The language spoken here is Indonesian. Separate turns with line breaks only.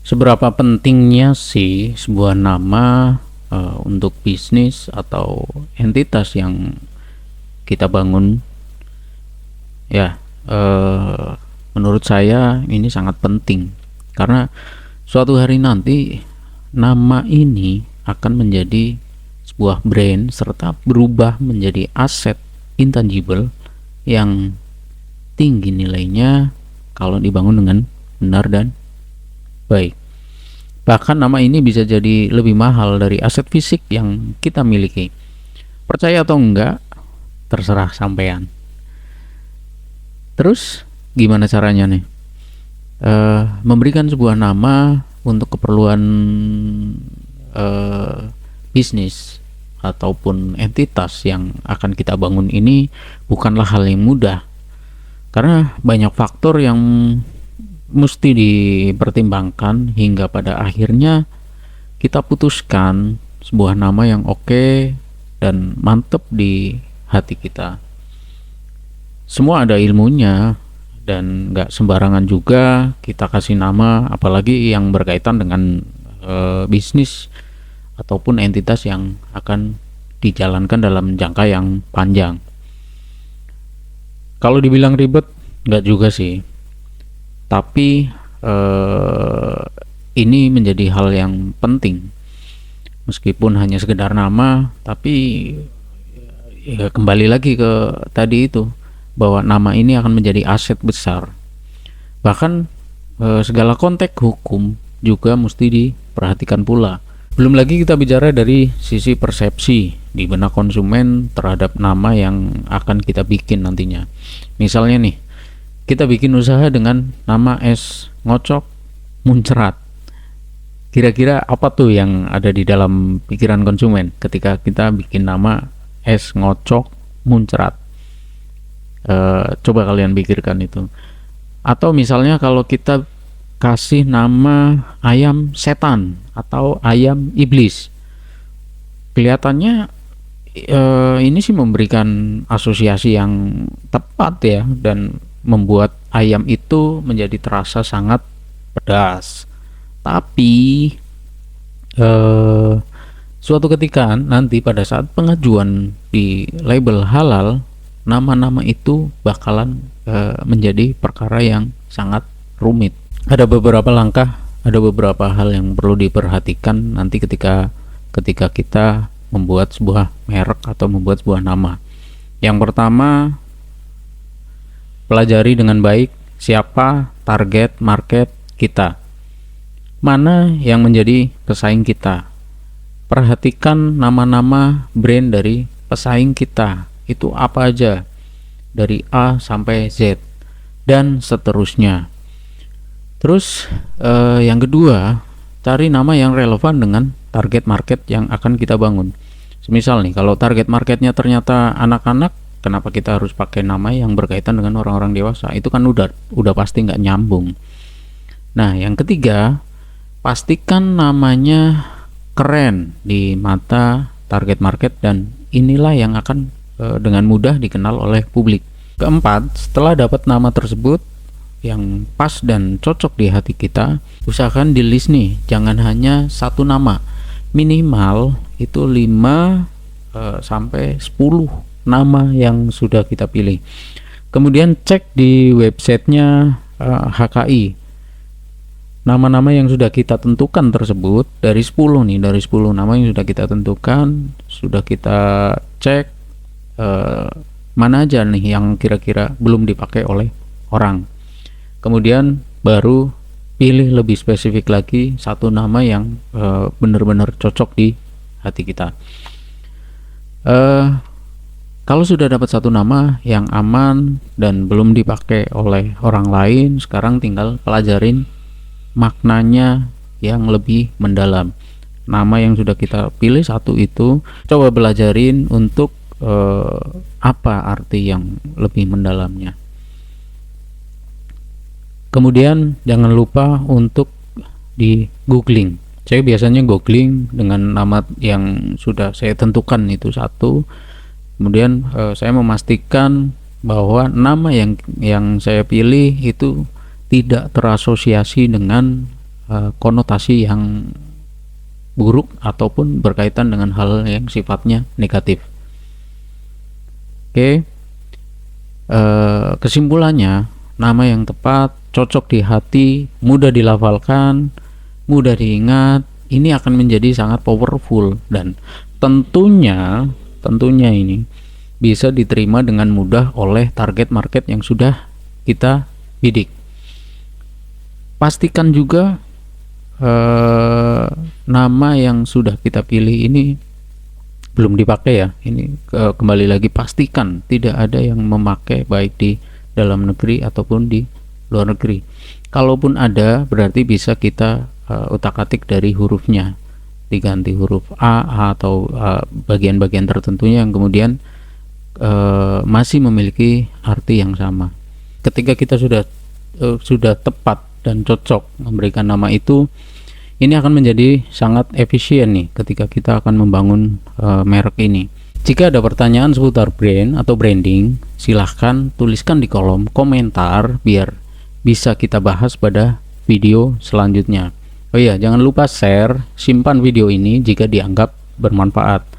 Seberapa pentingnya sih sebuah nama untuk bisnis atau entitas yang kita bangun? Ya, menurut saya ini sangat penting karena suatu hari nanti nama ini akan menjadi sebuah brand serta berubah menjadi aset intangible yang tinggi nilainya kalau dibangun dengan benar dan baik. Bahkan nama ini bisa jadi lebih mahal dari aset fisik yang kita miliki. Percaya atau enggak, terserah sampean. Terus gimana caranya nih? Memberikan sebuah nama untuk keperluan bisnis ataupun entitas yang akan kita bangun ini bukanlah hal yang mudah, karena banyak faktor yang mesti dipertimbangkan hingga pada akhirnya kita putuskan sebuah nama yang oke dan mantep di hati kita. Semua ada ilmunya dan nggak sembarangan juga kita kasih nama, apalagi yang berkaitan dengan bisnis ataupun entitas yang akan dijalankan dalam jangka yang panjang. Kalau dibilang ribet, nggak juga sih. Tapi ini menjadi hal yang penting. Meskipun hanya sekedar nama, tapi ya kembali lagi ke tadi itu, bahwa nama ini akan menjadi aset besar. Bahkan segala konteks hukum juga mesti diperhatikan pula. Belum lagi kita bicara dari sisi persepsi di benak konsumen terhadap nama yang akan kita bikin nantinya. Misalnya nih, kita bikin usaha dengan nama es ngocok muncrat. Kira-kira apa tuh yang ada di dalam pikiran konsumen ketika kita bikin nama es ngocok muncrat? Coba kalian pikirkan itu. Atau misalnya kalau kita kasih nama ayam setan atau ayam iblis, kelihatannya ini sih memberikan asosiasi yang tepat ya, dan membuat ayam itu menjadi terasa sangat pedas. Tapi suatu ketika nanti pada saat pengajuan di label halal, nama-nama itu bakalan menjadi perkara yang sangat rumit. Ada beberapa langkah, ada beberapa hal yang perlu diperhatikan nanti ketika kita membuat sebuah merek atau membuat sebuah nama. Yang pertama, pelajari dengan baik siapa target market kita, mana yang menjadi pesaing kita. Perhatikan nama-nama brand dari pesaing kita itu apa aja, dari A sampai Z dan seterusnya. Terus yang kedua, cari nama yang relevan dengan target market yang akan kita bangun. Semisal nih, kalau target marketnya ternyata anak-anak, kenapa kita harus pakai nama yang berkaitan dengan orang-orang dewasa? Itu kan udah pasti nggak nyambung. Nah, yang ketiga, pastikan namanya keren di mata target market dan inilah yang akan dengan mudah dikenal oleh publik. Keempat, setelah dapat nama tersebut yang pas dan cocok di hati kita, usahakan di list nih, jangan hanya satu nama, minimal itu 5 sampai 10 nama yang sudah kita pilih. Kemudian cek di websitenya HKI nama-nama yang sudah kita tentukan tersebut. Dari 10 nih, dari 10 nama yang sudah kita tentukan, sudah kita cek mana aja nih yang kira-kira belum dipakai oleh orang. Kemudian baru pilih lebih spesifik lagi satu nama yang benar-benar cocok di hati kita. Kalau sudah dapat satu nama yang aman dan belum dipakai oleh orang lain, sekarang tinggal pelajarin maknanya yang lebih mendalam. Nama yang sudah kita pilih satu itu, coba belajarin untuk apa arti yang lebih mendalamnya. Kemudian jangan lupa untuk di googling. Saya biasanya googling dengan nama yang sudah saya tentukan itu satu. Kemudian saya memastikan bahwa nama yang saya pilih itu tidak terasosiasi dengan konotasi yang buruk ataupun berkaitan dengan hal yang sifatnya negatif. Oke, kesimpulannya, nama yang tepat, cocok di hati, mudah dilafalkan, mudah diingat, ini akan menjadi sangat powerful dan tentunya ini bisa diterima dengan mudah oleh target market yang sudah kita bidik. Pastikan juga nama yang sudah kita pilih ini belum dipakai ya. Ini kembali lagi, pastikan tidak ada yang memakai baik di dalam negeri ataupun di luar negeri. Kalaupun ada, berarti bisa kita utak-atik dari hurufnya, diganti huruf A atau bagian-bagian tertentunya yang kemudian masih memiliki arti yang sama. Ketika kita sudah tepat dan cocok memberikan nama itu, ini akan menjadi sangat efisien nih ketika kita akan membangun merek ini. Jika ada pertanyaan seputar brand atau branding, silahkan tuliskan di kolom komentar biar bisa kita bahas pada video selanjutnya. Oh iya, jangan lupa share, simpan video ini jika dianggap bermanfaat.